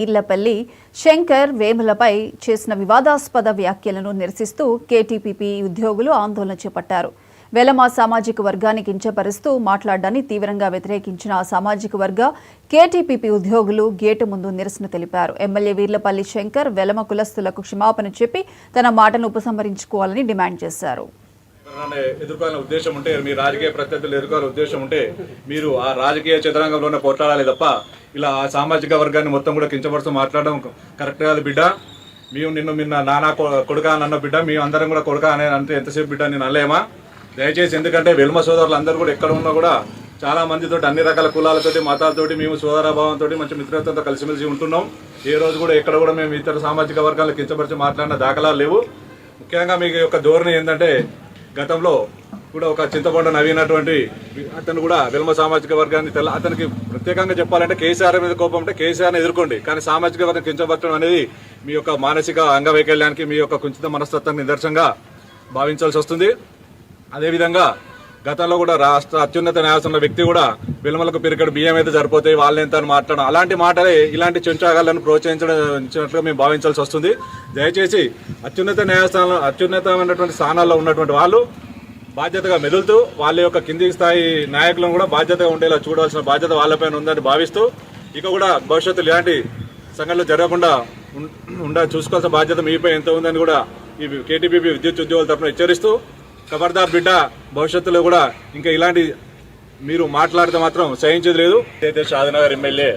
ఈర్లపల్లి శంకర్ వేములపై చేసిన వివాదాస్పద వ్యాఖ్యలను నిరసిస్తూ కేటీపీపీ ఉద్యోగులు ఆందోళన చేపట్టారు. వెలమ సామాజిక వర్గాన్ని కించపరుస్తూ మాట్లాడడాన్ని తీవ్రంగా వ్యతిరేకించిన ఆ సామాజిక వర్గ కేటీపీపీ ఉద్యోగులు గేటు ముందు నిరసన తెలిపారు. ఎమ్మెల్యే వీర్లపల్లి శంకర్ వెలమ కులస్తులకు క్షమాపణ చెప్పి తన మాటను ఉపసంహరించుకోవాలని డిమాండ్ చేశారు. ఎదుర్కోవాలనే ఉద్దేశం ఉంటే, మీ రాజకీయ ప్రత్యర్థులు ఎదుర్కోవాలనే ఉద్దేశం ఉంటే మీరు ఆ రాజకీయ చదరంగంలోనే పోట్లాడాలి తప్ప ఇలా ఆ సామాజిక వర్గాన్ని మొత్తం కూడా కించపరుస్తూ మాట్లాడడం కరెక్ట్ కాదు బిడ్డ. మేము నిన్న నానా కొడుక అని అన్న బిడ్డ, మేము అందరం కూడా కొడుక అనే అంటే ఎంతసేపు బిడ్డ నేను అనలేమా? దయచేసి, ఎందుకంటే వెల్మ సోదరులు అందరూ కూడా ఎక్కడ ఉన్నా కూడా చాలా మందితో అన్ని రకాల కులాలతోటి మతాలతోటి మేము సోదరాభావంతో మంచి మిత్రత్వంతో కలిసిమెలిసి ఉంటున్నాం. ఏ రోజు కూడా ఎక్కడ కూడా మేము ఇతర సామాజిక వర్గాలను కించపరిచి మాట్లాడిన దాఖలాలు లేవు. ముఖ్యంగా మీకు యొక్క ధోరణి ఏంటంటే, గతంలో కూడా ఒక చింతపండు నవ్వినటువంటి అతను కూడా వెల్మ సామాజిక వర్గాన్ని అతనికి ప్రత్యేకంగా చెప్పాలంటే కేసీఆర్ మీద కోపం అంటే కేసీఆర్ని ఎదుర్కోండి, కానీ సామాజిక వర్గం కించపరచడం అనేది మీ యొక్క మానసిక అంగవైకల్యానికి, మీ యొక్క కుంచిత మనస్తత్వానికి నిదర్శనంగా భావించాల్సి వస్తుంది. అదేవిధంగా గతంలో కూడా రాష్ట్ర అత్యున్నత న్యాయస్థానం వ్యక్తి కూడా వెల్మలకు పిరికడు బియ్యం అయితే సరిపోతాయి వాళ్ళెంత అని మాట్లాడడం, అలాంటి మాటలే ఇలాంటి చెంచాగాళ్లను ప్రోత్సహించినట్లుగా మేము భావించాల్సి వస్తుంది. దయచేసి అత్యున్నత న్యాయస్థానంలో అత్యున్నతమైనటువంటి స్థానాల్లో ఉన్నటువంటి వాళ్ళు బాధ్యతగా మెదులుతూ వాళ్ళ యొక్క కింది స్థాయి నాయకులను కూడా బాధ్యతగా ఉండేలా చూడాల్సిన బాధ్యత వాళ్ళపైన ఉందని భావిస్తూ, ఇక కూడా భవిష్యత్తులో ఇలాంటి సంఘటనలు జరగకుండా చూసుకోవాల్సిన బాధ్యత మీపై ఎంత ఉందని కూడా ఈ కేటీపీపీ విద్యుత్ ఉద్యోగుల తరఫున హెచ్చరిస్తూ, ఖబర్దార్ బిడ్డ, భవిష్యత్తులో కూడా ఇంకా ఇలాంటి మీరు మాట్లాడితే మాత్రం సహించేది లేదు. అయితే షాద్నగర్ ఎమ్మెల్యే